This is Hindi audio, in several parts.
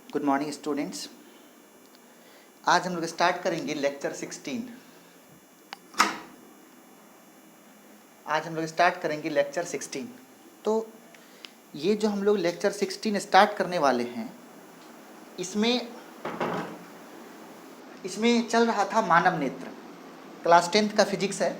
Good morning students. आज हम लोग स्टार्ट करेंगे लेक्चर 16। आज हम लोग स्टार्ट करेंगे लेक्चर 16। तो ये जो हम लोग लेक्चर 16 स्टार्ट करने वाले हैं, इसमें चल रहा था मानव नेत्र। क्लास 10th का फिजिक्स है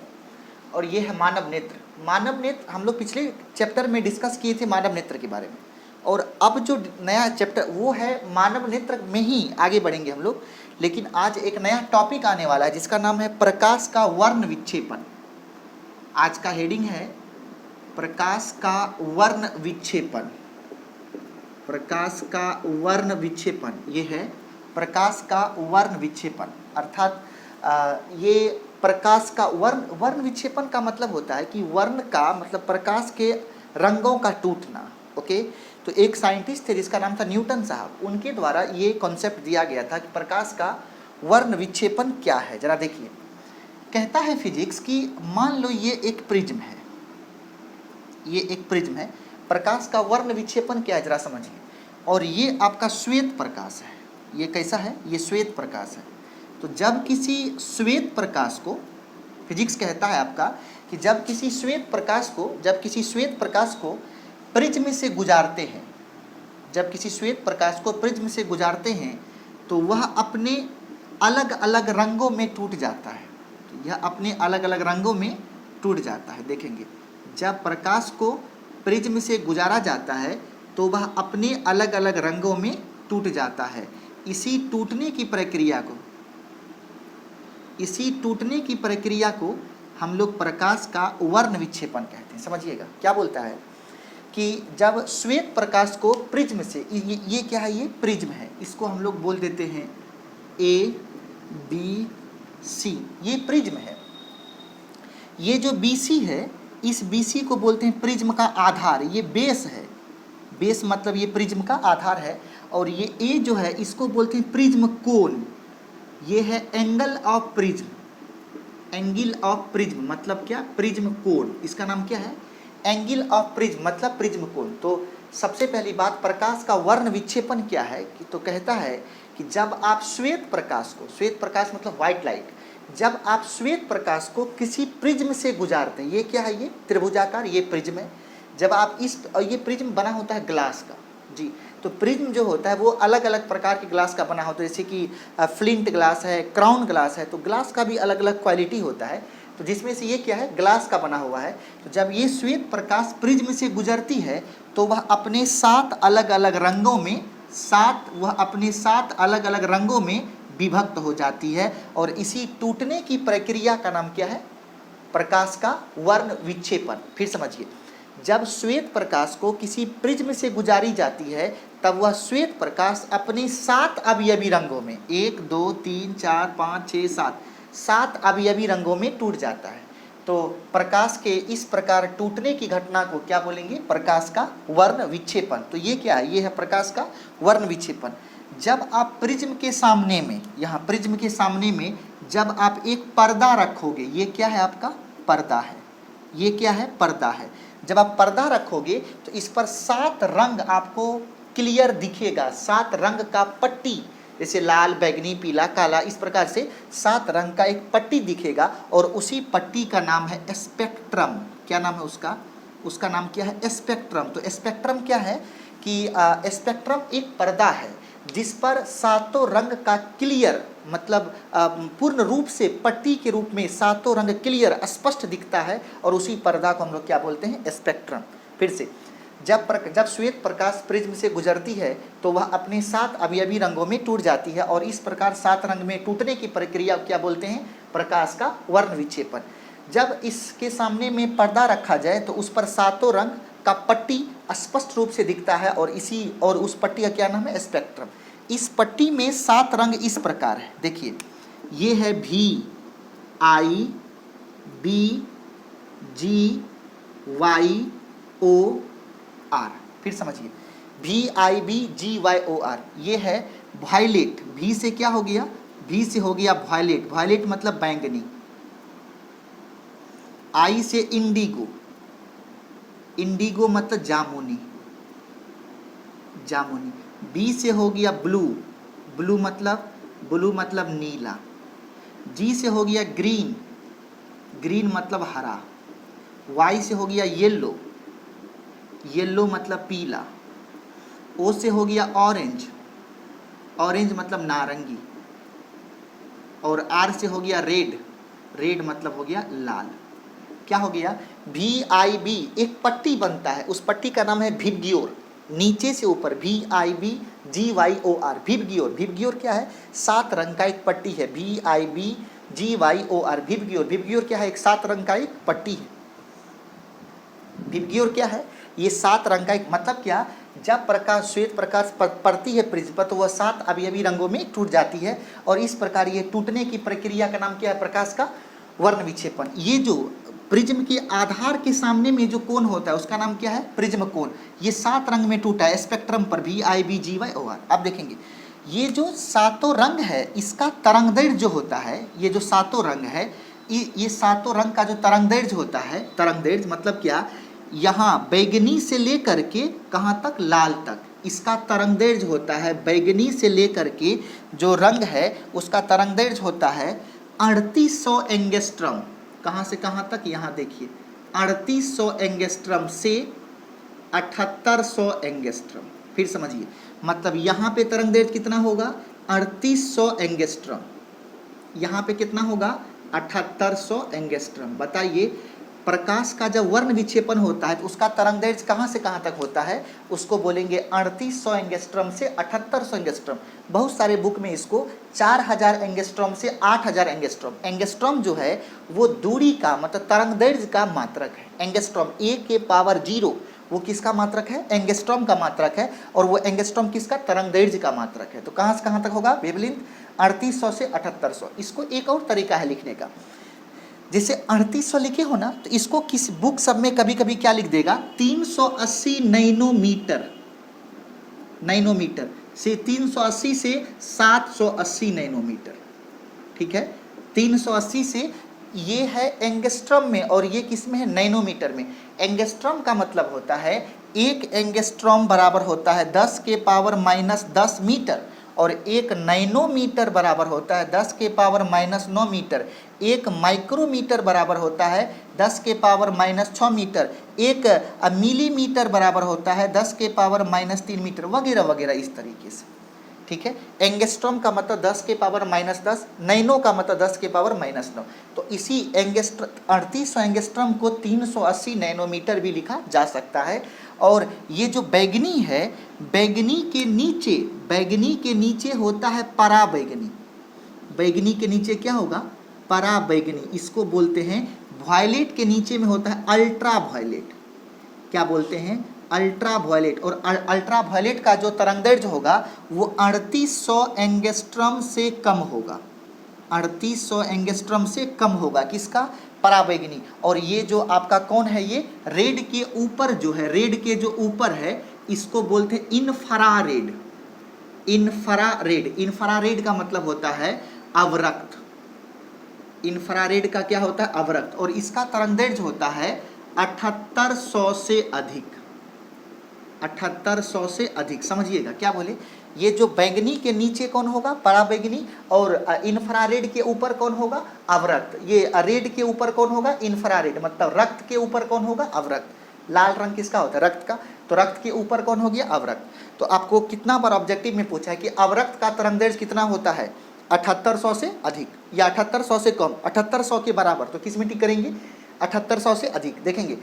और ये है मानव नेत्र। मानव नेत्र हम लोग पिछले चैप्टर में डिस्कस किए थे मानव नेत्र के बारे में, और अब जो नया चैप्टर वो है मानव नेत्र में ही आगे बढ़ेंगे हम लोग। लेकिन आज एक नया टॉपिक आने वाला है जिसका नाम है प्रकाश का वर्ण विक्षेपण। आज का हेडिंग है प्रकाश का वर्ण विक्षेपण। प्रकाश का वर्ण विक्षेपण, ये है प्रकाश का वर्ण विक्षेपण। अर्थात ये प्रकाश का वर्ण विक्षेपण का मतलब होता है कि वर्ण का मतलब प्रकाश के रंगों का टूटना। ओके, तो एक साइंटिस्ट थे जिसका नाम था न्यूटन साहब, उनके द्वारा ये कॉन्सेप्ट दिया गया था कि प्रकाश का वर्ण विक्षेपण क्या है। जरा देखिए, कहता है फिजिक्स कि मान लो ये एक प्रिज्म है, ये एक प्रिज्म है। प्रकाश का वर्ण विक्षेपण क्या है जरा समझिए। और ये आपका श्वेत प्रकाश है। ये कैसा है? ये श्वेत प्रकाश है। तो जब किसी श्वेत प्रकाश को, फिजिक्स कहता है आपका कि जब किसी श्वेत प्रकाश को प्रिज्म से गुजारते हैं, जब किसी श्वेत प्रकाश को प्रिज्म से गुजारते हैं तो वह अपने अलग अलग रंगों में टूट जाता है। तो यह अपने अलग अलग रंगों में टूट जाता है। देखेंगे, जब प्रकाश को प्रिज्म से गुजारा जाता है तो वह अपने अलग अलग रंगों में टूट जाता है। इसी टूटने की प्रक्रिया को हम लोग प्रकाश का वर्ण विक्षेपण कहते हैं। समझिएगा क्या बोलता है कि जब श्वेत प्रकाश को प्रिज्म से, ये क्या है? ये प्रिज्म है। इसको हम लोग बोल देते हैं A B C, ये प्रिज्म है। ये जो BC है, इस BC को बोलते हैं प्रिज्म का आधार। ये बेस है। बेस मतलब ये प्रिज्म का आधार है। और ये A जो है इसको बोलते हैं प्रिज्म कोण। ये है angle of prism. Angle of prism मतलब क्या? प्रिज्म कोण। इसका नाम क्या है? एंगल ऑफ प्रिज्म मतलब प्रिज्म कोण। तो सबसे पहली बात, प्रकाश का वर्ण विक्षेपण क्या है कि तो कहता है कि जब आप श्वेत प्रकाश मतलब व्हाइट लाइट, जब आप श्वेत प्रकाश को किसी प्रिज्म से गुजारते हैं, ये क्या है? ये त्रिभुजाकार, ये प्रिज्म है। जब आप ये प्रिज्म बना होता है ग्लास का जी। तो प्रिज्म जो होता है वो अलग अलग प्रकार के ग्लास का बना होता है, जैसे कि फ्लिंट ग्लास है, क्राउन ग्लास है। तो ग्लास का भी अलग अलग क्वालिटी होता है। तो जिसमें से ये क्या है? ग्लास का बना हुआ है। तो जब ये श्वेत प्रकाश प्रिज्म से गुजरती है तो वह अपने सात अलग अलग रंगों में विभक्त हो जाती है। और इसी टूटने की प्रक्रिया का नाम क्या है? प्रकाश का वर्ण विक्षेपण। फिर समझिए, जब श्वेत प्रकाश को किसी प्रिज्म से गुजारी जाती है तब वह श्वेत प्रकाश अपने 7 अवयवी रंगों में, 1 2 3 4 5 6 7 अवयवी रंगों में टूट जाता है। तो प्रकाश के इस प्रकार टूटने की घटना को क्या बोलेंगे? प्रकाश का वर्ण विक्षेपण। तो ये क्या है? ये है प्रकाश का वर्ण विक्षेपण। जब आप प्रिज्म के सामने में, यहाँ प्रिज्म के सामने में जब आप एक पर्दा रखोगे, ये क्या है? आपका पर्दा है। ये क्या है? पर्दा है। जब आप पर्दा रखोगे तो इस पर 7 रंग आपको क्लियर दिखेगा। 7 रंग का पट्टी, जैसे लाल, बैगनी, पीला, काला, इस प्रकार से 7 रंग का एक पट्टी दिखेगा। और उसी पट्टी का नाम है स्पेक्ट्रम। क्या नाम है उसका? उसका नाम क्या है? स्पेक्ट्रम। तो स्पेक्ट्रम क्या है कि स्पेक्ट्रम एक पर्दा है जिस पर 7 रंग का क्लियर मतलब पूर्ण रूप से पट्टी के रूप में 7 रंग क्लियर स्पष्ट दिखता है। और उसी पर्दा को हम लोग क्या बोलते हैं? स्पेक्ट्रम। फिर से, जब श्वेत प्रकाश प्रिज्म से गुजरती है तो वह अपने 7 अवयवी रंगों में टूट जाती है। और इस प्रकार 7 रंग में टूटने की प्रक्रिया क्या बोलते हैं? प्रकाश का वर्ण विक्षेपण। जब इसके सामने में पर्दा रखा जाए तो उस पर 7 रंग का पट्टी स्पष्ट रूप से दिखता है। और उस पट्टी का क्या नाम है? स्पेक्ट्रम। इस पट्टी में 7 रंग इस प्रकार है। देखिए, ये है VI BG YOR। फिर समझिए, VIBGYOR, ये है वायलेट। V से क्या हो गया? V से हो गया वायलेट। वायलेट मतलब बैंगनी। I से इंडिगो। इंडिगो मतलब जामुनी। जामुनी। बी से हो गया ब्लू, ब्लू मतलब नीला। जी से हो गया ग्रीन, ग्रीन मतलब हरा। वाई से हो गया येलो, येलो मतलब पीला। ओ से हो गया ऑरेंज, ऑरेंज मतलब नारंगी। और आर से हो गया रेड, रेड मतलब हो गया लाल। क्या हो गया? VIB एक पट्टी बनता है, उस पट्टी का नाम है विबग्योर। नीचे से ऊपर VIBGYOR, विबग्योर। विबग्योर क्या है? 7 रंग का एक पट्टी है। VIBGYOR, VIBGYOR. विबग्योर क्या है? एक 7 रंग का एक पट्टी है। विबग्योर क्या है? ये 7 रंग का एक, मतलब क्या, जब प्रकाश, श्वेत प्रकाश पड़ती है प्रिज्म पर तो वह 7 अवयवी रंगों में टूट जाती है। और इस प्रकार ये टूटने की प्रक्रिया का नाम क्या है? प्रकाश का वर्ण विक्षेपण। ये जो प्रिज्म के आधार के सामने में जो कोण होता है उसका नाम क्या है? प्रिज्म कोण। ये 7 रंग में टूटा है स्पेक्ट्रम पर, VIBGYOR। अब देखेंगे ये जो 7 रंग है इसका तरंगदैर्घ्य जो होता है, ये जो 7 रंग है, ये 7 रंग का जो तरंगदैर्घ्य होता है, तरंगदैर्घ्य मतलब क्या, यहाँ बैगनी से लेकर के कहाँ तक? लाल तक, इसका तरंगदैर्घ्य होता है। बैगनी से लेकर के जो रंग है उसका तरंगदैर्घ्य होता है 3800 एंगस्ट्रम। कहाँ से कहाँ तक? यहाँ देखिए 3800 एंगस्ट्रम से 7800 एंगस्ट्रम। फिर समझिए, मतलब यहाँ पे तरंगदैर्घ्य कितना होगा? 3800 एंगस्ट्रम। यहाँ पे कितना होगा? 7800 एंगस्ट्रम। बताइए, प्रकाश का जब वर्ण विक्षेपण होता है तो उसका तरंगदैर्घ्य कहाँ से कहाँ तक होता है? उसको बोलेंगे 3800 एंगस्ट्रम से 7800 एंगस्ट्रम। बहुत सारे बुक में इसको 4000 एंगस्ट्रम से 8000 एंगस्ट्रम। एंगस्ट्रम जो है वो दूरी का, मतलब तरंगदैर्घ्य का मात्रक है। एंगस्ट्रम A⁻0 वो किसका मात्रक है? एंगस्ट्रॉम का मात्रक है। और वो एंगस्ट्रॉम किसका? तरंगदैर्घ्य का मात्रक है। तो कहाँ से कहाँ तक होगा? वेवलेंथ 3800 से 7800। इसको एक और तरीका है लिखने का, जैसे 3800 लिखे हो ना, तो इसको किस बुक सब में कभी कभी क्या लिख देगा? 380 नैनोमीटर, नैनोमीटर से 380 से 780 नैनोमीटर। ठीक है, 380 से ये है एंगस्ट्रम में और ये किस में है? नैनोमीटर में। एंगस्ट्रम का मतलब होता है, एक एंगस्ट्रॉम बराबर होता है 10⁻⁻10 मीटर, और एक नैनोमीटर बराबर होता है 10⁻⁻9 मीटर। एक माइक्रोमीटर बराबर होता है 10⁻⁻6 मीटर। एक मिलीमीटर बराबर होता है 10⁻⁻3 मीटर, वगैरह वगैरह इस तरीके से। ठीक है, एंगस्ट्रॉम का मतलब 10⁻⁻10, नैनो का मतलब 10⁻⁻9। तो इसी 3800 एंगस्ट्रॉम को 380 नैनोमीटर भी लिखा जा सकता है। और ये जो बैगनी है, बैगनी के नीचे होता है पराबैगनी। बैगनी के नीचे क्या होगा? पराबैगनी। इसको बोलते हैं वायलेट के नीचे में होता है अल्ट्रा वायलेट। क्या बोलते हैं? Ultraviolet. और अल्ट्रा वायलेट का जो तरंगदैर्घ्य होगा वो 3800 एंगस्ट्रॉम से कम होगा। 3800 एंगस्ट्रॉम से कम होगा। किसका? पराबैंगनी। और ये जो आपका कौन है? ये रेड के ऊपर जो है, रेड के जो ऊपर है, इसको बोलते हैं इंफ्रारेड। इंफ्रारेड, इंफ्रारेड का मतलब होता है अवरक्त। इंफ्रारेड का क्या होता है? अवरक्त। और इसका तरंगदैर्घ्य होता है 7800 से अधिक। 7800 से अधिक। समझिएगा क्या बोले? ये जो बैंगनी के नीचे कौन होगा? पराबैंगनी। और इंफ्रारेड के ऊपर कौन होगा? अवरक्त। ये रेड के ऊपर कौन होगा? इंफ्रारेड। मतलब रक्त के ऊपर कौन होगा? अवरक्त। लाल रंग किसका होता है? रक्त का। तो रक्त के ऊपर कौन हो गया? अवरक्त। तो आपको कितना बार ऑब्जेक्टिव में पूछा है कि अवरक्त का तरंगदैर्घ्य कितना होता है? 7800 से अधिक या 7800 से कम, 7800 के बराबर। तो किस में टिक करेंगे? 7800 से अधिक। देखेंगे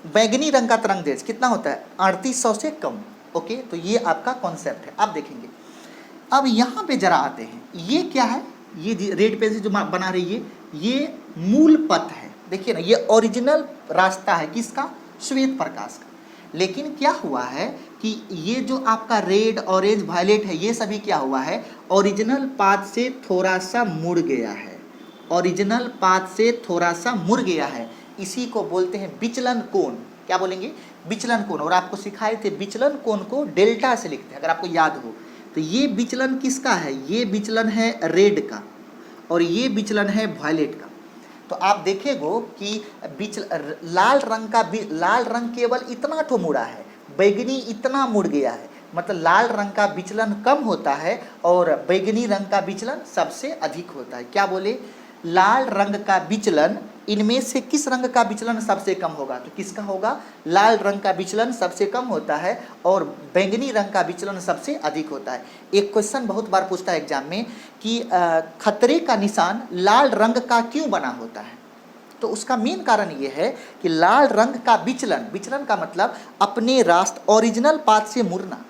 बैंगनी रंग का तरंगदैर्घ्य कितना होता है? 3800 से कम। ओके, तो ये आपका कॉन्सेप्ट है। आप देखेंगे, अब यहाँ पे जरा आते हैं, ये क्या है? ये रेड पेन से जो बना रही है, ये मूल पथ है। देखिए ना, ये ओरिजिनल रास्ता है किसका? श्वेत प्रकाश का। लेकिन क्या हुआ है कि ये जो आपका रेड, ऑरेंज, वायलेट है, ये सभी क्या हुआ है? ओरिजिनल पाथ से थोड़ा सा मुड़ गया है। ओरिजिनल पाथ से थोड़ा सा मुड़ गया है। इसी को बोलते हैं विचलन कोण। क्या बोलेंगे? विचलन कोण। और आपको सिखाए थे विचलन कोण को डेल्टा से लिखते हैं, अगर आपको याद हो। तो ये विचलन किसका है? ये विचलन है रेड का, और ये विचलन है वायलेट का। तो आप देखेगो कि लाल रंग केवल इतना ठो मुड़ा है, बैगनी इतना मुड़ गया है, मतलब लाल रंग का विचलन कम होता है और बैंगनी रंग का विचलन सबसे अधिक होता है। क्या बोले? लाल रंग का विचलन, इनमें से किस रंग का विचलन सबसे कम होगा? तो किसका होगा? लाल रंग का विचलन सबसे कम होता है और बैंगनी रंग का विचलन सबसे अधिक होता है। एक क्वेश्चन बहुत बार पूछता है एग्जाम में कि खतरे का निशान लाल रंग का क्यों बना होता है? तो उसका मेन कारण ये है कि लाल रंग का विचलन, विचलन का मतलब अपने रास्ते ओरिजिनल पाथ से मुड़ना।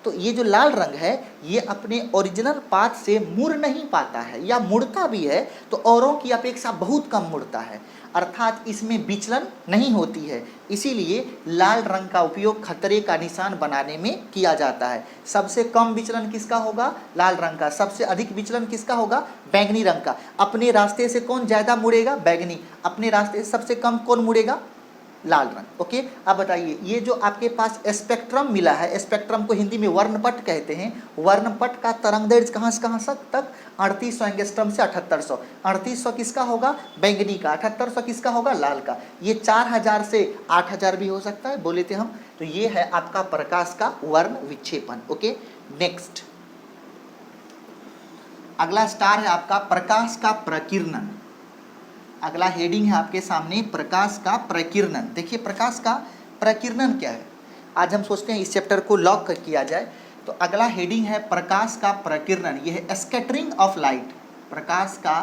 तो ये जो लाल रंग है ये अपने ओरिजिनल पाथ से मुड़ नहीं पाता है, या मुड़ता भी है तो औरों की अपेक्षा बहुत कम मुड़ता है, अर्थात इसमें विचलन नहीं होती है। इसीलिए लाल रंग का उपयोग खतरे का निशान बनाने में किया जाता है। सबसे कम विचलन किसका होगा? लाल रंग का। सबसे अधिक विचलन किसका होगा? बैंगनी रंग का। अपने रास्ते से कौन ज़्यादा मुड़ेगा? बैंगनी। अपने रास्ते से सबसे कम कौन मुड़ेगा? लाल रंग। ओके, अब बताइए, ये जो आपके पास स्पेक्ट्रम मिला है, स्पेक्ट्रम को हिंदी में वर्णपट कहते हैं। वर्णपट का तरंगदैर्घ्य कहाँ से कहाँ तक? 3800 एंगस्ट्रॉम से 7800। 3800 किसका होगा? बैंगनी का। 7800 किसका होगा? लाल का। ये 4000 से 8000 भी हो सकता है, बोले थे हम। तो ये है आपका प्रकाश का वर्ण विक्षेपण। ओके, नेक्स्ट अगला स्टार है आपका प्रकाश का प्रकीर्णन। अगला हेडिंग है आपके सामने प्रकाश का प्रकीर्णन। देखिए प्रकाश का प्रकीर्णन क्या है, आज हम सोचते हैं इस चैप्टर को लॉक किया जाए। तो अगला हेडिंग है प्रकाश का प्रकीर्णन। यह है स्कैटरिंग ऑफ लाइट। प्रकाश का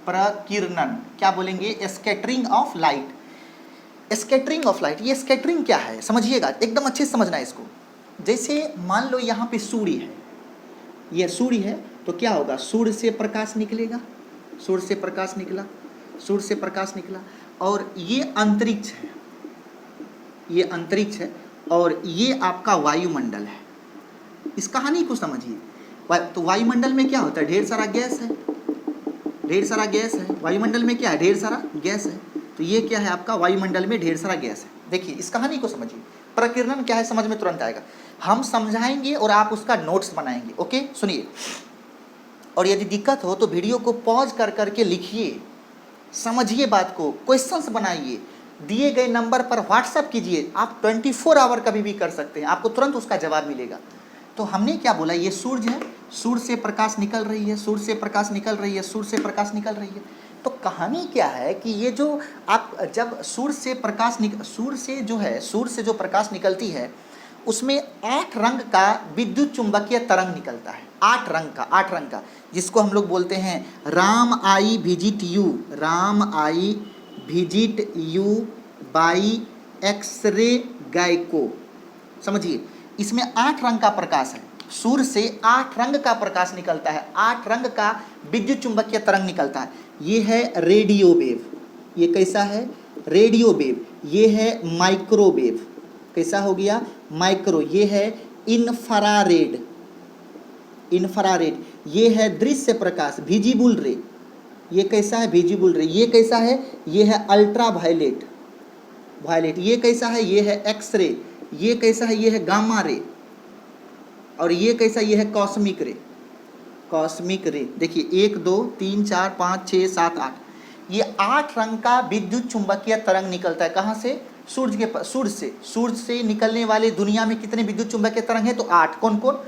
प्रकीर्णन क्या बोलेंगे? Scattering of light. Scattering of light, ये स्कैटरिंग क्या है समझिएगा, एकदम अच्छे से समझना है इसको। जैसे मान लो यहाँ पे सूर्य है, यह सूर्य है, तो क्या होगा? सूर्य से प्रकाश निकलेगा, सूर्य से प्रकाश निकला, सूर्य से प्रकाश निकला, और ये अंतरिक्ष है, ये अंतरिक्ष है, और ये आपका वायुमंडल है। इस कहानी को समझिए। तो वायुमंडल में क्या होता है? ढेर सारा गैस है, ढेर सारा गैस है। वायुमंडल में क्या है? ढेर सारा गैस है। तो ये क्या है आपका? वायुमंडल में ढेर सारा गैस है। देखिए इस कहानी को समझिए, प्रकीर्णन क्या है समझ में तुरंत आएगा। हम समझाएंगे और आप उसका नोट्स बनाएंगे। ओके, सुनिए, और यदि दिक्कत हो तो वीडियो को पॉज कर करके लिखिए, समझिए बात को, क्वेश्चंस बनाइए, दिए गए नंबर पर व्हाट्सएप कीजिए। आप 24 आवर कभी भी कर सकते हैं, आपको तुरंत उसका जवाब मिलेगा। तो हमने क्या बोला? ये सूर्य है, सूर्य से प्रकाश निकल रही है, सूर्य से प्रकाश निकल रही है, सूर्य से प्रकाश निकल रही है। तो कहानी क्या है कि ये जो आप जब सूर्य से प्रकाश सूर्य से जो प्रकाश निकलती है उसमें 8 रंग का विद्युत चुंबकीय तरंग निकलता है। 8 रंग का, जिसको हम लोग बोलते हैं Ram I visit you, Ram I visit you by x-ray गैको। समझिए, इसमें 8 रंग का प्रकाश है। सूर्य से 8 रंग का प्रकाश निकलता है, 8 रंग का विद्युत चुंबकीय तरंग निकलता है। ये है रेडियो वेव। ये कैसा है? Radio wave. ये है माइक्रोवेव। कैसा हो गया? माइक्रो। ये है इंफ्रारेड, इंफ्रारेड। ये है दृश्य प्रकाश, विजिबल रे। ये कैसा है? विजिबल रे। ये कैसा है? ये है अल्ट्रा वायलेट, वायलेट। ये कैसा है? ये है एक्सरे। ये कैसा है? ये है गामा रे। और ये कैसा? ये है कॉस्मिक रे, कॉस्मिक रे। देखिए 1 2 3 4 5 6 7 8, ये 8 रंग का विद्युत चुंबकीय तरंग निकलता है। कहाँ से? सूर्य से निकलने वाले दुनिया में कितने विद्युत चुंबकीय तरंग है? तो 8। कौन कौन?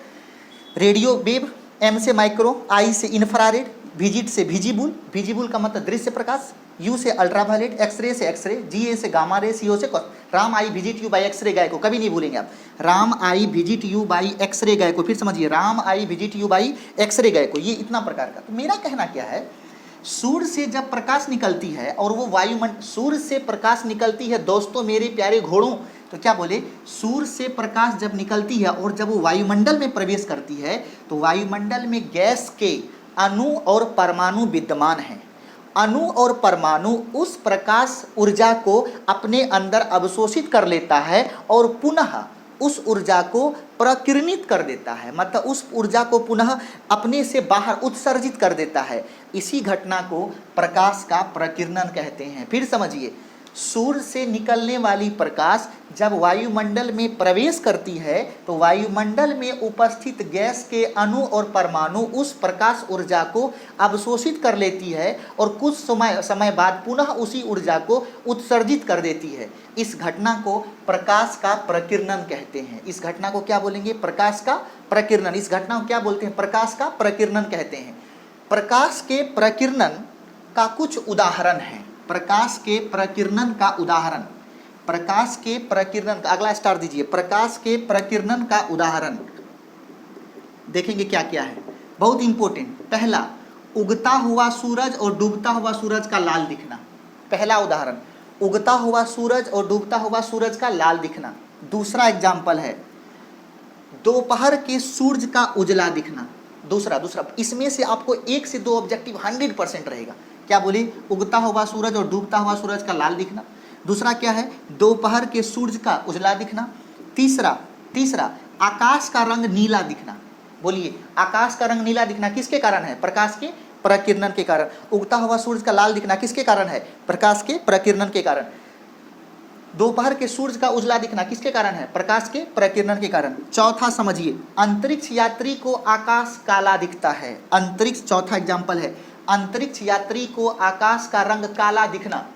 रेडियो वेव, एम से माइक्रो, आई से इंफ्रारेड, विजिट से विजिबल, विजिबल का मतलब दृश्य प्रकाश, यू से अल्ट्रावायलेट, एक्सरे से एक्सरे, जी से गामा रे, सी से Ram I visit you by X-ray गए को कभी नहीं भूलेंगे आप। Ram I visit you by X-ray गए को, फिर समझिए, Ram I visit you by X-ray गए को। ये इतना प्रकार का। तो मेरा कहना क्या है, सूर्य से जब प्रकाश निकलती है और वो वायुमंडल, सूर्य से प्रकाश निकलती है दोस्तों मेरे प्यारे घोड़ों, तो क्या बोले? सूर्य से प्रकाश जब निकलती है और जब वो वायुमंडल में प्रवेश करती है तो वायुमंडल में गैस के अणु और परमाणु विद्यमान हैं। अणु और परमाणु उस प्रकाश ऊर्जा को अपने अंदर अवशोषित कर लेता है और पुनः उस ऊर्जा को प्रकीर्णित कर देता है, मतलब उस ऊर्जा को पुनः अपने से बाहर उत्सर्जित कर देता है। इसी घटना को प्रकाश का प्रकीर्णन कहते हैं। फिर समझिए, सूर्य से निकलने वाली प्रकाश जब वायुमंडल में प्रवेश करती है तो वायुमंडल में उपस्थित गैस के अणु और परमाणु उस प्रकाश ऊर्जा को अवशोषित कर लेती है और कुछ समय बाद पुनः उसी ऊर्जा को उत्सर्जित कर देती है। इस घटना को प्रकाश का प्रकीर्णन कहते हैं। इस घटना को क्या बोलेंगे? प्रकाश का प्रकीर्णन। इस घटना को क्या बोलते हैं? प्रकाश का प्रकीर्णन कहते हैं। प्रकाश के प्रकीर्णन का कुछ उदाहरण है। प्रकाश के प्रकीर्णन का उदाहरण, प्रकाश के प्रकीर्णन का, अगला स्टार दीजिए। प्रकाश के प्रकीर्णन का उदाहरण देखेंगे क्या क्या है, बहुत इंपॉर्टेंट। पहला, उगता हुआ सूरज और डूबता हुआ सूरज का लाल दिखना। पहला उदाहरण, उगता हुआ सूरज और डूबता हुआ सूरज का लाल दिखना। दूसरा एग्जाम्पल है दोपहर के सूरज का उजला दिखना। दूसरा इसमें से आपको 1 से 2 ऑब्जेक्टिव 100% रहेगा। क्या बोली? उगता हुआ सूरज और डूबता हुआ सूरज का लाल दिखना। दूसरा क्या है? दोपहर के सूरज का उजला दिखना। तीसरा आकाश का रंग नीला दिखना। बोलिए, आकाश का रंग नीला दिखना किसके कारण है? प्रकाश के प्रकीर्णन के कारण। उगता हुआ सूरज का लाल दिखना किसके कारण है? प्रकाश के प्रकीर्णन के कारण। दोपहर के सूरज का उजला दिखना किसके कारण है? प्रकाश के प्रकीर्णन के कारण। चौथा समझिए, अंतरिक्ष यात्री को आकाश काला दिखता है। अंतरिक्ष, चौथा एग्जाम्पल है, अंतरिक्ष यात्री को आकाश का रंग काला दिखना।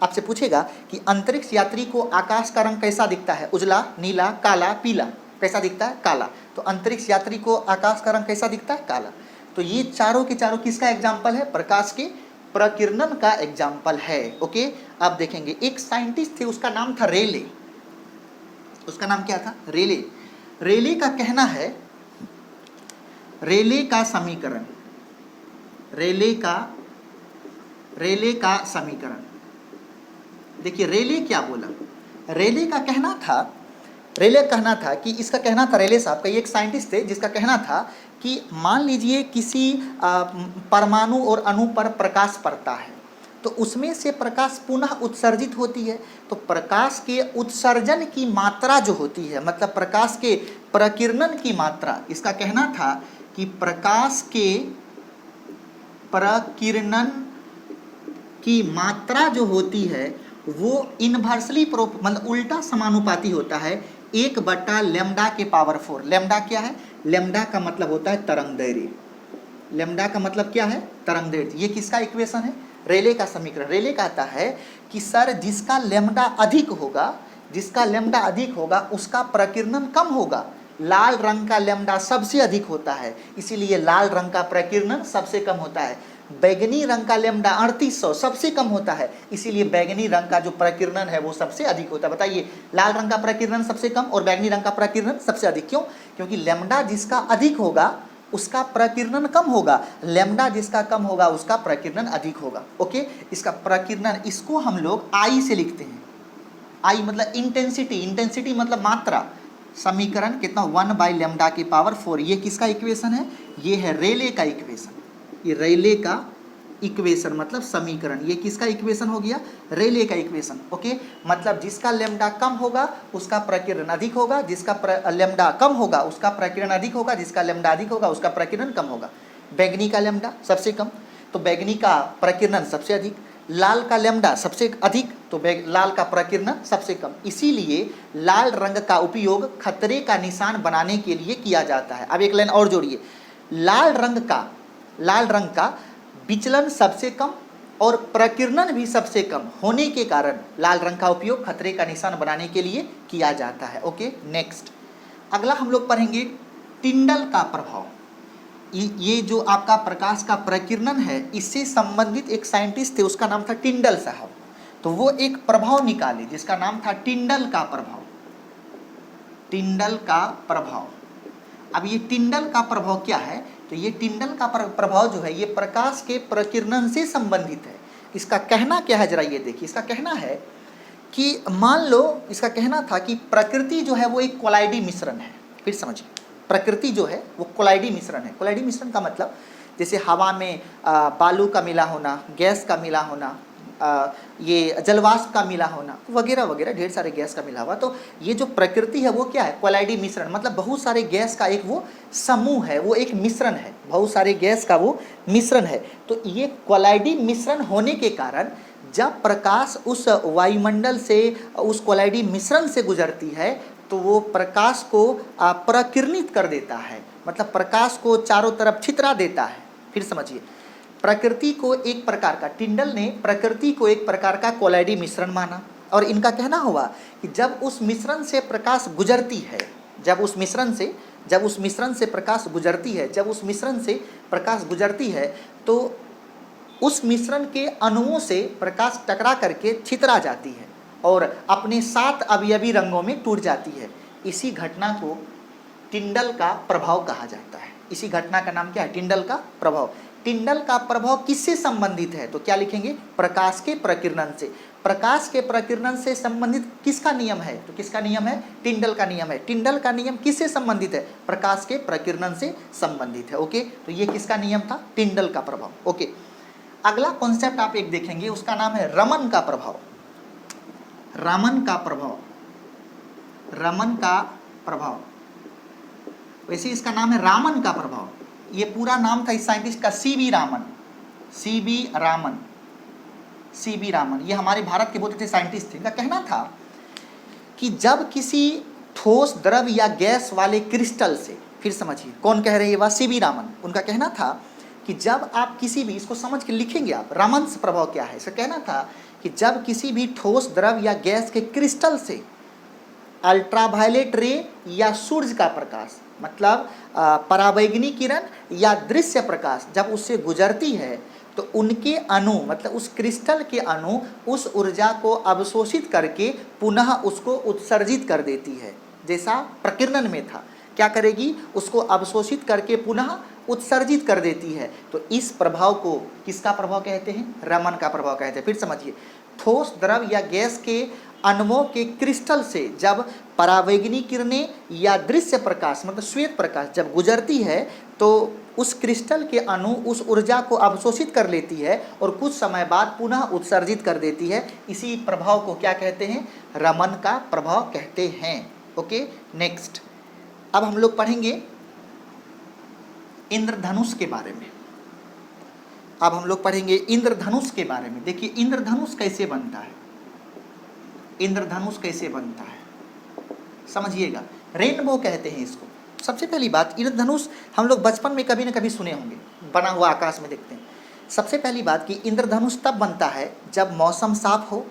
आपसे पूछेगा कि अंतरिक्ष यात्री को आकाश का रंग कैसा दिखता है? उजला, नीला, काला, पीला। कैसा दिखता है? काला। तो अंतरिक्ष यात्री को आकाश का रंग कैसा दिखता है? काला। तो ये चारों के चारों किसका एग्जाम्पल है? प्रकाश के प्रकीर्णन का एग्जाम्पल है। ओके, अब देखेंगे, एक साइंटिस्ट थे, उसका नाम था रेले। उसका नाम क्या था? रेले। रेले का कहना है, रेले का समीकरण, रेले का समीकरण देखिए, रेले क्या बोला? रेले का कहना था कि इसका कहना था, रेले साहब का, ये एक साइंटिस्ट थे जिसका कहना था कि मान लीजिए किसी परमाणु और अणु पर प्रकाश पड़ता है तो उसमें से प्रकाश पुनः उत्सर्जित होती है। तो प्रकाश के उत्सर्जन की मात्रा जो होती है, मतलब प्रकाश के प्रकीर्णन की मात्रा, इसका कहना था कि प्रकाश के प्रकीर्णन की मात्रा जो होती है वो इनवर्सली मतलब उल्टा समानुपाती होता है 1/λ के पावर 4। लैम्डा क्या है? लैम्डा का मतलब होता है तरंग दैर्घ्य। लैम्डा का मतलब क्या है? तरंग दैर्घ्य। ये किसका इक्वेशन है? रेले का समीकरण। रेले कहता है कि सर, जिसका लैम्डा अधिक होगा उसका प्रकीर्णन कम होगा। लाल रंग का लैम्डा सबसे अधिक होता है, इसीलिए लाल रंग का प्रकीर्णन सबसे कम होता है। बैगनी रंग का लैम्डा 3800 सबसे कम होता है, इसीलिए बैगनी रंग का जो प्रकीर्णन है वो सबसे अधिक होता है। बताइए, लाल रंग का प्रकीर्णन सबसे कम और बैगनी रंग का प्रकीर्णन सबसे अधिक। क्यों? क्योंकि लैम्डा जिसका अधिक होगा उसका प्रकीर्णन कम होगा, लैम्डा जिसका कम होगा उसका प्रकीर्णन अधिक होगा। ओके, इसका प्रकीर्णन, इसको हम लोग आई से लिखते हैं। आई मतलब इंटेंसिटी, इंटेंसिटी मतलब मात्रा। समीकरण कितना? 1/λ की पावर 4। ये किसका इक्वेशन है? ये है रेले का इक्वेशन। ये रेले का इक्वेशन मतलब समीकरण। ये किसका इक्वेशन हो गया? रेले का इक्वेशन। ओके, मतलब जिसका लैम्डा कम होगा उसका प्रकीर्णन अधिक होगा, जिसका लैम्डा कम होगा उसका प्रकीर्णन अधिक होगा, जिसका लैम्डा अधिक होगा उसका प्रकीर्णन कम होगा। बैगनी का लैम्डा सबसे कम तो बैगनी का प्रकीर्णन सबसे अधिक, लाल का लैम्डा सबसे अधिक तो लाल का प्रकीर्णन सबसे कम। इसीलिए लाल रंग का उपयोग खतरे का निशान बनाने के लिए किया जाता है। अब एक लाइन और जोड़िए, लाल रंग का विचलन सबसे कम और प्रकीर्णन भी सबसे कम होने के कारण लाल रंग का उपयोग खतरे का निशान बनाने के लिए किया जाता है। ओके, नेक्स्ट अगला हम लोग पढ़ेंगे टिंडल का प्रभाव। ये जो आपका प्रकाश का प्रकीर्णन है, इससे संबंधित एक साइंटिस्ट थे, उसका नाम था टिंडल साहब। तो वो एक प्रभाव निकाले जिसका नाम था टिंडल का प्रभाव। टिंडल का प्रभाव। अब ये टिंडल का प्रभाव क्या है? तो ये टिंडल का प्रभाव जो है ये प्रकाश के प्रकीर्णन से संबंधित है। इसका कहना क्या है, जरा ये देखिए। इसका कहना है कि मान लो, इसका कहना था कि प्रकृति जो है वो एक कोलाइडी मिश्रण है। फिर समझिए, प्रकृति जो है वो कोलाइडी मिश्रण है। कोलाइडी मिश्रण का मतलब जैसे हवा में बालू का मिला होना, गैस का मिला होना, ये जलवाष्प का मिला होना वगैरह वगैरह, ढेर सारे गैस का मिला हुआ। तो ये जो प्रकृति है वो क्या है? कोलाइडी मिश्रण, मतलब बहुत सारे गैस का एक वो समूह है, वो एक मिश्रण है, बहुत सारे गैस का वो मिश्रण है। तो ये कोलाइडी मिश्रण होने के कारण जब प्रकाश उस वायुमंडल से, उस कोलाइडी मिश्रण से गुजरती है तो वो प्रकाश को प्रकीर्णित कर देता है, मतलब प्रकाश को चारों तरफ छितरा देता है। फिर समझिए, प्रकृति को एक प्रकार का, टिंडल ने प्रकृति को एक प्रकार का कोलाइडी मिश्रण माना, और इनका कहना हुआ कि जब उस मिश्रण से प्रकाश गुजरती है, जब उस मिश्रण से प्रकाश गुजरती है तो उस मिश्रण के अणुओं से प्रकाश टकरा करके छितरा जाती है और अपने 7 अवयवी रंगों में टूट जाती है। इसी घटना को टिंडल का प्रभाव कहा जाता है। इसी घटना का नाम क्या है? टिंडल का प्रभाव। टिंडल का प्रभाव किससे संबंधित है? तो क्या लिखेंगे? प्रकाश के प्रकीर्णन से। प्रकाश के प्रकीर्णन से संबंधित किसका नियम है? तो किसका नियम है? टिंडल का नियम है। टिंडल का नियम किससे संबंधित है? प्रकाश के प्रकीर्णन से संबंधित है। ओके, तो ये किसका नियम था? टिंडल का प्रभाव। ओके, अगला कॉन्सेप्ट आप एक देखेंगे, उसका नाम है रमन का प्रभाव। रमन का प्रभाव, रमन का प्रभाव, वैसे इसका नाम है रामन का प्रभाव। ये पूरा नाम था इस साइंटिस्ट का, सीवी रामन। ये हमारे भारत के बहुत अच्छे साइंटिस्ट थे। इनका कहना था कि जब किसी ठोस, द्रव या गैस वाले क्रिस्टल से, फिर समझिए कौन कह रहे हैं? वह सीवी रामन। उनका कहना था कि जब आप किसी भी, इसको समझ के लिखेंगे आप, रामन प्रभाव क्या है। इसका कहना था कि जब किसी भी ठोस, द्रव या गैस के क्रिस्टल से अल्ट्रावायलेट रे या सूर्य का प्रकाश, मतलब पराबैंगनी किरण या दृश्य प्रकाश जब उससे गुजरती है तो उनके अणु, मतलब उस क्रिस्टल के अणु उस ऊर्जा को अवशोषित करके पुनः उसको उत्सर्जित कर देती है। जैसा प्रकीर्णन में था, क्या करेगी? उसको अवशोषित करके पुनः उत्सर्जित कर देती है। तो इस प्रभाव को किसका प्रभाव कहते हैं? रमन का प्रभाव कहते हैं। फिर समझिए, ठोस, द्रव या गैस के अणुओं के क्रिस्टल से जब परावैंगनी किरणें या दृश्य प्रकाश, मतलब श्वेत प्रकाश जब गुजरती है तो उस क्रिस्टल के अणु उस ऊर्जा को अवशोषित कर लेती है और कुछ समय बाद पुनः उत्सर्जित कर देती है। इसी प्रभाव को क्या कहते हैं? रमन का प्रभाव कहते हैं। ओके, नेक्स्ट अब हम लोग पढ़ेंगे इंद्रधनुष के बारे में। अब हम लोग पढ़ेंगे इंद्रधनुष के बारे में। देखिए इंद्रधनुष कैसे बनता है, इंद्रधनुष कैसे बनता है समझिएगा। रेनबो कहते हैं इसको। सबसे पहली बात, इंद्रधनुष हम लोग बचपन में कभी न कभी सुने होंगे, बना हुआ आकाश में देखते हैं। सबसे पहली बात कि इंद्रधनुष तब बनता है जब मौसम साफ हो,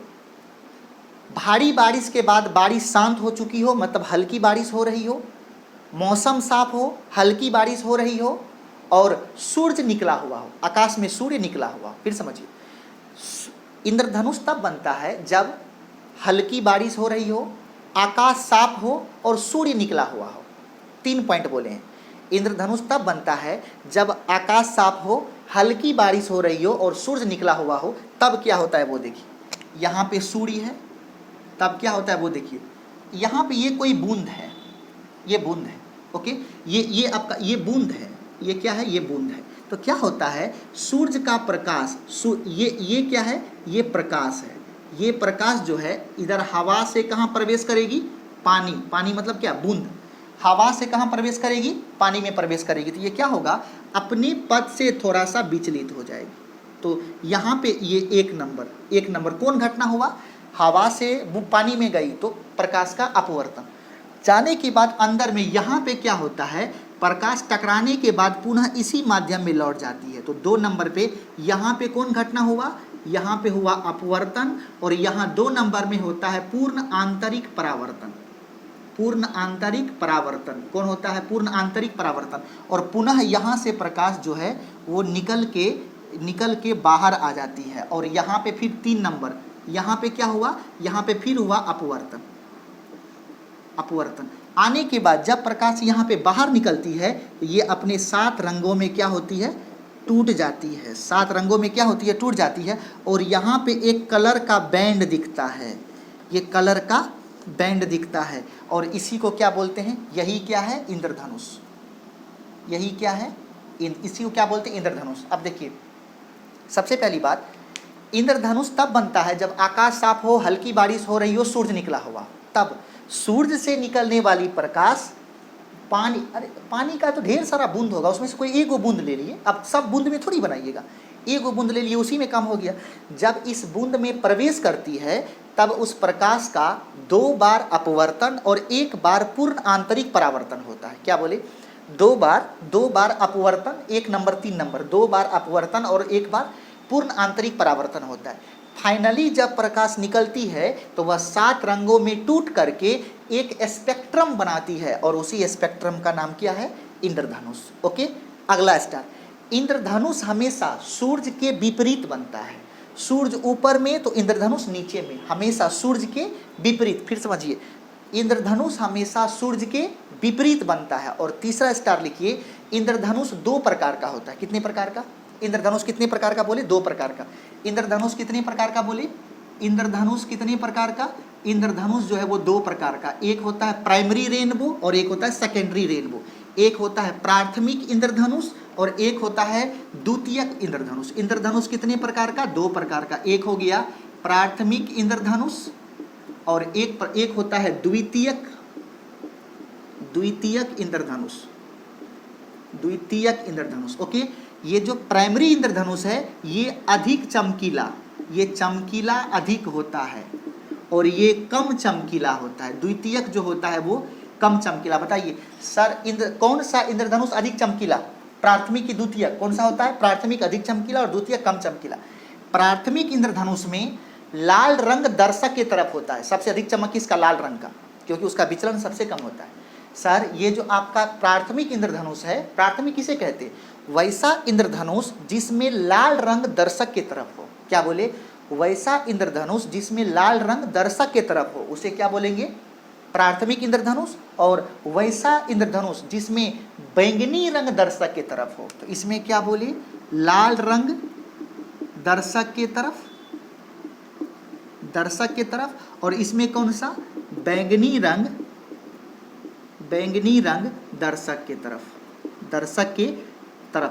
भारी बारिश के बाद बारिश शांत हो चुकी हो, मतलब हल्की बारिश हो रही हो, मौसम साफ हो, हल्की बारिश हो रही हो और सूरज निकला हुआ हो, आकाश में सूर्य निकला हुआ हो। फिर समझिए, इंद्रधनुष तब बनता है जब हल्की बारिश हो रही हो, आकाश साफ हो और सूर्य निकला हुआ हो। 3 पॉइंट बोले हैं। इंद्रधनुष तब बनता है जब आकाश साफ हो, हल्की बारिश हो रही हो और सूर्य निकला हुआ हो। तब क्या होता है वो देखिए, यहाँ पे सूर्य है, तब क्या होता है वो देखिए, यहाँ पे ये कोई बूंद है, ये बूंद है। ओके, ये आपका ये बूंद है, ये क्या है? ये बूंद है। तो क्या होता है? सूर्य का प्रकाश, ये क्या है? ये प्रकाश है। ये प्रकाश जो है इधर हवा से कहाँ प्रवेश करेगी? पानी। पानी मतलब क्या? बूंद। हवा से कहाँ प्रवेश करेगी? पानी में प्रवेश करेगी। तो ये क्या होगा? अपने पथ से थोड़ा सा विचलित हो जाएगी। तो यहाँ पे ये एक नंबर कौन घटना हुआ? हवा से वो पानी में गई तो प्रकाश का अपवर्तन। जाने के बाद अंदर में यहाँ पे क्या होता है? प्रकाश टकराने के बाद पुनः इसी माध्यम में लौट जाती है। तो 2 नंबर पे यहाँ पे कौन घटना हुआ? यहाँ पे हुआ अपवर्तन, और यहाँ 2 नंबर में होता है पूर्ण आंतरिक परावर्तन। पूर्ण आंतरिक परावर्तन कौन होता है? पूर्ण आंतरिक परावर्तन। और पुनः यहाँ से प्रकाश जो है वो निकल के बाहर आ जाती है। और यहाँ पे फिर 3 नंबर, यहाँ पे क्या हुआ? यहाँ पे फिर हुआ अपवर्तन। आने के बाद जब प्रकाश यहाँ पे बाहर निकलती है तो ये अपने 7 रंगों में क्या होती है? टूट जाती है। 7 रंगों में क्या होती है? टूट जाती है। और यहाँ पे एक कलर का बैंड दिखता है, ये कलर का बैंड दिखता है। और इसी को क्या बोलते हैं? यही क्या है? इंद्रधनुष। यही क्या है? इसी को क्या बोलते हैं? इंद्रधनुष। अब देखिए, सबसे पहली बात, इंद्रधनुष तब बनता है जब आकाश साफ हो, हल्की बारिश हो रही हो, सूर्य निकला हुआ। तब सूर्य से निकलने वाली प्रकाश पानी, अरे पानी का तो ढेर सारा बूंद होगा, उसमें से कोई एक वो बूंद ले लिए, अब सब बूंद में थोड़ी बनाइएगा, एक वो बूंद ले लिए उसी में काम हो गया। जब इस बूंद में प्रवेश करती है तब उस प्रकाश का 2 बार अपवर्तन और 1 बार पूर्ण आंतरिक परावर्तन होता है। क्या बोले? 2 बार अपवर्तन, 1 नंबर 3 नंबर, 2 बार अपवर्तन और 1 बार पूर्ण आंतरिक परावर्तन होता है। फाइनली जब प्रकाश निकलती है तो वह 7 रंगों में टूट करके एक स्पेक्ट्रम बनाती है और उसी स्पेक्ट्रम का नाम क्या है? इंद्रधनुष। ओके, अगला स्टार। इंद्रधनुष हमेशा सूर्य के विपरीत बनता है। सूर्य ऊपर में तो इंद्रधनुष नीचे में, हमेशा सूर्य के विपरीत। फिर समझिए, इंद्रधनुष हमेशा सूर्य के विपरीत बनता है। और तीसरा स्टार लिखिए, इंद्रधनुष 2 प्रकार का होता है। कितने प्रकार का? इंद्रधनुष कितने प्रकार का बोले? 2 प्रकार का। इंद्रधनुष कितने प्रकार का बोले? इंद्रधनुष कितने प्रकार का? इंद्रधनुष जो है वो 2 प्रकार का। एक होता है प्राइमरी रेनबो और एक होता है सेकेंडरी रेनबो। एक होता है प्राथमिक इंद्रधनुष और एक होता है द्वितीयक इंद्रधनुष। इंद्रधनुष कितने प्रकार का? 2 प्रकार का। एक हो गया प्राथमिक इंद्रधनुष और एक होता है द्वितीयक इंद्रधनुष। द्वितीयक इंद्रधनुष। ओके, ये जो प्राइमरी इंद्रधनुष है ये अधिक चमकीला, ये चमकीला अधिक होता है और ये कम चमकीला होता है। द्वितीयक जो होता है वो कम चमकीला। बताइए सर, कौन सा इंद्रधनुष अधिक चमकीला? प्राथमिक की द्वितीयक? कौन सा होता है? प्राथमिक अधिक चमकीला और द्वितीयक कम चमकीला। प्राथमिक इंद्रधनुष में लाल रंग दर्शक की तरफ होता है। सबसे अधिक चमक किसका? लाल रंग का, क्योंकि उसका विचलन सबसे कम होता है। सर, ये जो आपका प्राथमिक इंद्रधनुष है, प्राथमिक किसे कहते हैं? वैसा इंद्रधनुष जिसमें लाल रंग दर्शक की तरफ हो। क्या बोले? वैसा इंद्रधनुष जिसमें लाल रंग दर्शक की तरफ हो, उसे क्या बोलेंगे? प्राथमिक इंद्रधनुष। और वैसा इंद्रधनुष जिसमें बैंगनी रंग दर्शक की तरफ हो, तो इसमें क्या बोले? लाल रंग दर्शक की तरफ और इसमें कौन सा? बैंगनी रंग दर्शक के तरफ।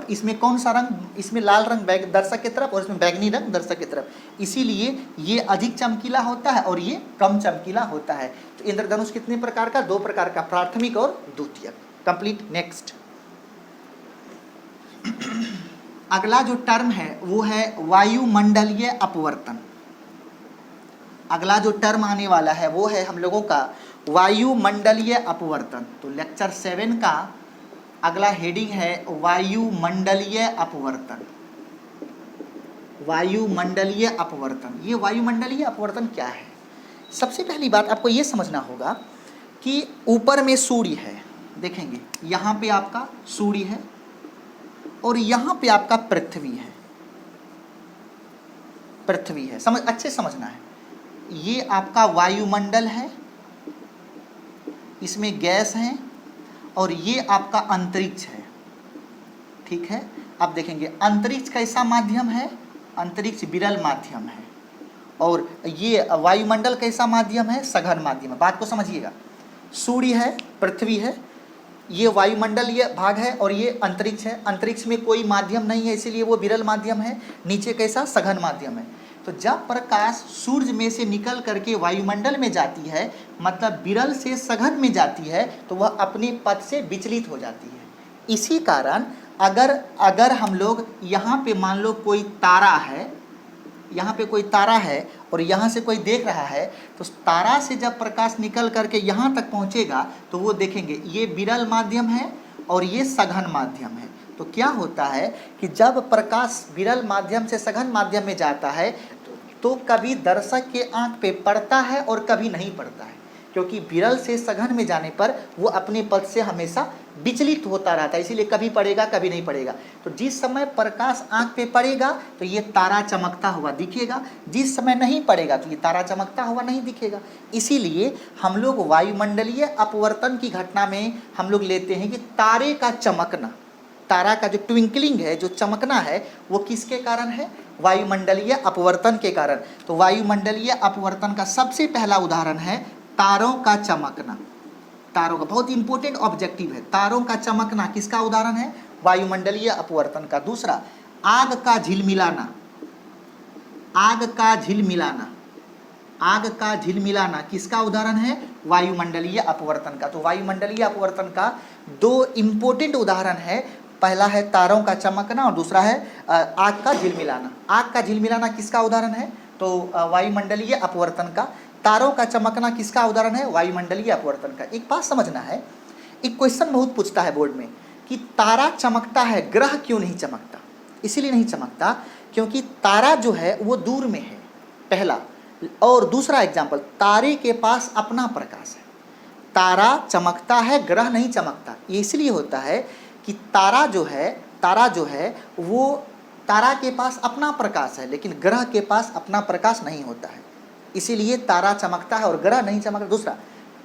इसमें कौन सा रंग? इसमें लाल रंग दर्शक की तरफ और इसमें बैंगनी रंग दर्शक की तरफ। इसीलिए ये अधिक चमकीला होता है और ये कम चमकीला होता है। तो इंद्रधनुष कितने प्रकार का? 2 प्रकार का, प्राथमिक और द्वितीयक। कंप्लीट। नेक्स्ट, अगला जो टर्म है वो है वायुमंडलीय अपवर्तन। अगला जो टर्म आने वाला है वो है हम लोगों का वायुमंडलीय अपवर्तन। तो लेक्चर 7 का अगला हेडिंग है वायुमंडलीय अपवर्तन। वायुमंडलीय अपवर्तन। ये वायुमंडलीय अपवर्तन क्या है? सबसे पहली बात आपको ये समझना होगा कि ऊपर में सूर्य है, देखेंगे यहाँ पे आपका सूर्य है और यहाँ पे आपका पृथ्वी है। अच्छे समझना है। ये आपका वायुमंडल है, इसमें गैस है और ये आपका अंतरिक्ष है। ठीक है, अब देखेंगे अंतरिक्ष कैसा माध्यम है? अंतरिक्ष विरल माध्यम है और ये वायुमंडल कैसा माध्यम है? सघन माध्यम है। बात को समझिएगा, सूर्य है, पृथ्वी है, ये वायुमंडल ये भाग है और ये अंतरिक्ष है। अंतरिक्ष में कोई माध्यम नहीं है, इसीलिए वो विरल माध्यम है। नीचे कैसा? सघन माध्यम है। तो जब प्रकाश सूर्य में से निकल करके वायुमंडल में जाती है, मतलब विरल से सघन में जाती है, तो वह अपने पथ से विचलित हो जाती है। इसी कारण अगर हम लोग यहाँ पे मान लो कोई तारा है, यहाँ पे कोई तारा है और यहाँ से कोई देख रहा है, तो तारा से जब प्रकाश निकल करके यहाँ तक पहुँचेगा तो वो देखेंगे ये विरल माध्यम है और ये सघन माध्यम है। तो क्या होता है कि जब प्रकाश विरल माध्यम से सघन माध्यम में जाता है तो कभी दर्शक के आंख पे पड़ता है और कभी नहीं पड़ता है, क्योंकि विरल से सघन में जाने पर वो अपने पथ से हमेशा विचलित होता रहता है, इसीलिए कभी पड़ेगा कभी नहीं पड़ेगा। तो जिस समय प्रकाश आंख पे पड़ेगा तो ये तारा चमकता हुआ दिखेगा, जिस समय नहीं पड़ेगा तो ये तारा चमकता हुआ नहीं दिखेगा। इसीलिए हम लोग वायुमंडलीय अपवर्तन की घटना में हम लोग लेते हैं कि तारे का चमकना, तारा का जो ट्विंकलिंग है, जो चमकना है, वो किसके कारण है? वायुमंडलीय अपवर्तन के कारण। तो वायुमंडलीय अपवर्तन का सबसे पहला उदाहरण है तारों का चमकना। तारों का बहुत इंपॉर्टेंट ऑब्जेक्टिव है, तारों का चमकना किसका उदाहरण है? वायुमंडलीय अपवर्तन का। दूसरा, आग का झिलमिलाना। आग का झिलमिलाना, आग का झिलमिलाना किसका उदाहरण है? वायुमंडलीय अपवर्तन का। तो वायुमंडलीय अपवर्तन का दो इंपॉर्टेंट उदाहरण है, पहला है तारों का चमकना और दूसरा है आग का झिलमिलाना। आग का झिलमिलाना किसका उदाहरण है? तो वायुमंडलीय अपवर्तन का। तारों का चमकना किसका उदाहरण है? वायुमंडलीय अपवर्तन का। एक बात समझना है, एक क्वेश्चन बहुत पूछता है बोर्ड में कि तारा चमकता है, ग्रह क्यों नहीं चमकता? इसीलिए नहीं चमकता क्योंकि तारा जो है वो दूर में है, पहला। और दूसरा एग्जाम्पल, तारे के पास अपना प्रकाश है। तारा चमकता है, ग्रह नहीं चमकता। ये इसलिए होता है कि तारा जो है वो तारा के पास अपना प्रकाश है, लेकिन ग्रह के पास अपना प्रकाश नहीं होता है, इसीलिए तारा चमकता है और ग्रह नहीं चमकता। दूसरा,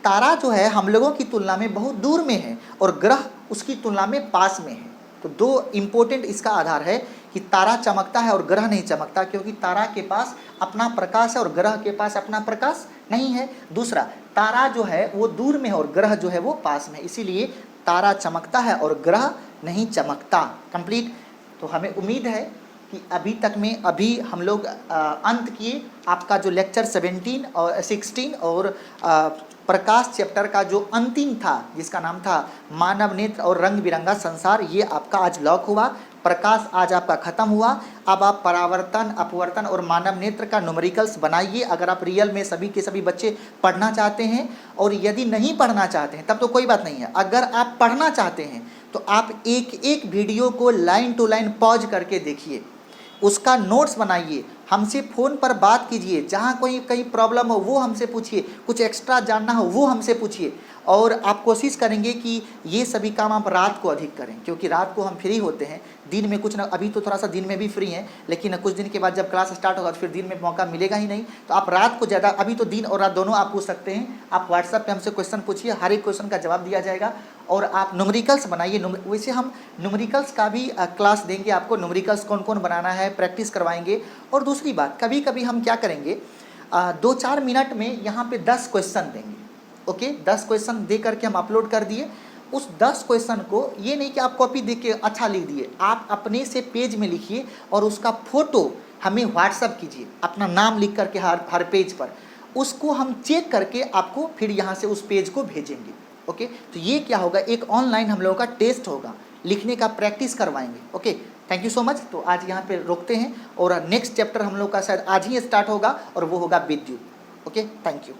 तारा जो है हम लोगों की तुलना में बहुत दूर में है और ग्रह उसकी तुलना में पास में है। तो दो इम्पोर्टेंट इसका आधार है कि तारा चमकता है और ग्रह नहीं चमकता, क्योंकि तारा के पास अपना प्रकाश है और ग्रह के पास अपना प्रकाश नहीं है। दूसरा, तारा जो है वो दूर में है और ग्रह जो है वो पास में है, इसीलिए तारा चमकता है और ग्रह नहीं चमकता। कंप्लीट। तो हमें उम्मीद है कि अभी हम लोग अंत किए आपका जो लेक्चर 17 और 16 और प्रकाश चैप्टर का जो अंतिम था, जिसका नाम था मानव नेत्र और रंग बिरंगा संसार, ये आपका आज लॉक हुआ। प्रकाश आज आपका खत्म हुआ। अब आप परावर्तन, अपवर्तन और मानव नेत्र का न्यूमेरिकल्स बनाइए, अगर आप रियल में सभी के सभी बच्चे पढ़ना चाहते हैं। और यदि नहीं पढ़ना चाहते हैं तब तो कोई बात नहीं है, अगर आप पढ़ना चाहते हैं तो आप एक एक वीडियो को लाइन टू लाइन पॉज करके देखिए, उसका नोट्स बनाइए, हमसे फ़ोन पर बात कीजिए, जहाँ कोई कहीं प्रॉब्लम हो वो हमसे पूछिए, कुछ एक्स्ट्रा जानना हो वो हमसे पूछिए। और आप कोशिश करेंगे कि ये सभी काम आप रात को अधिक करें, क्योंकि रात को हम फ्री होते हैं, दिन में कुछ ना, अभी तो थोड़ा सा दिन में भी फ्री हैं, लेकिन कुछ दिन के बाद जब क्लास स्टार्ट होगा तो फिर दिन में मौका मिलेगा ही नहीं। तो आप रात को ज़्यादा, अभी तो दिन और रात दोनों आप पूछ सकते हैं। आप व्हाट्सएप पे हमसे क्वेश्चन पूछिए, हर एक क्वेश्चन का जवाब दिया जाएगा। और आप न्यूमेरिकल्स बनाइए, वैसे हम न्यूमेरिकल्स का भी क्लास देंगे आपको, न्यूमेरिकल्स कौन कौन बनाना है प्रैक्टिस करवाएंगे। और दूसरी बात, कभी कभी हम क्या करेंगे, 2-4 मिनट में यहाँ पे 10 क्वेश्चन देंगे। ओके, 10 क्वेश्चन दे करके हम अपलोड कर दिए। उस 10 क्वेश्चन को ये नहीं कि आप कॉपी दे के अच्छा लिख दिए, आप अपने से पेज में लिखिए और उसका फ़ोटो हमें व्हाट्सअप कीजिए, अपना नाम लिख करके हर पेज पर। उसको हम चेक करके आपको फिर यहाँ से उस पेज को भेजेंगे। ओके, तो ये क्या होगा, एक ऑनलाइन हम लोगों का टेस्ट होगा, लिखने का प्रैक्टिस करवाएंगे। Okay, thank you so much. तो आज यहाँ पे रोकते हैं और नेक्स्ट चैप्टर हम लोग का शायद आज ही स्टार्ट होगा और वो होगा विद्युत। Okay, thank you.